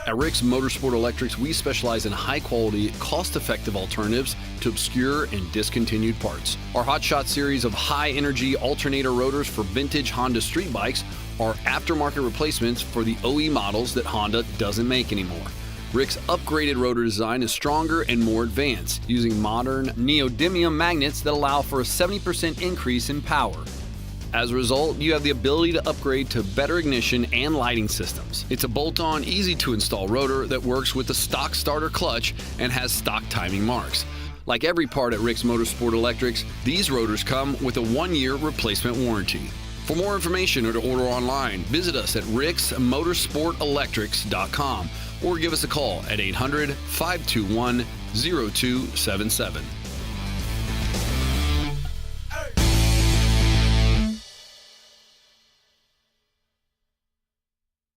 At Rick's Motorsport Electrics, we specialize in high-quality, cost-effective alternatives to obscure and discontinued parts. Our Hot Shot series of high-energy alternator rotors for vintage Honda street bikes are aftermarket replacements for the OE models that Honda doesn't make anymore. Rick's upgraded rotor design is stronger and more advanced, using modern neodymium magnets that allow for a 70% increase in power. As a result, you have the ability to upgrade to better ignition and lighting systems. It's a bolt-on, easy-to-install rotor that works with the stock starter clutch and has stock timing marks. Like every part at Rick's Motorsport Electrics, these rotors come with a 1-year replacement warranty. For more information or to order online, visit us at ricksmotorsportelectrics.com or give us a call at 800-521-0277.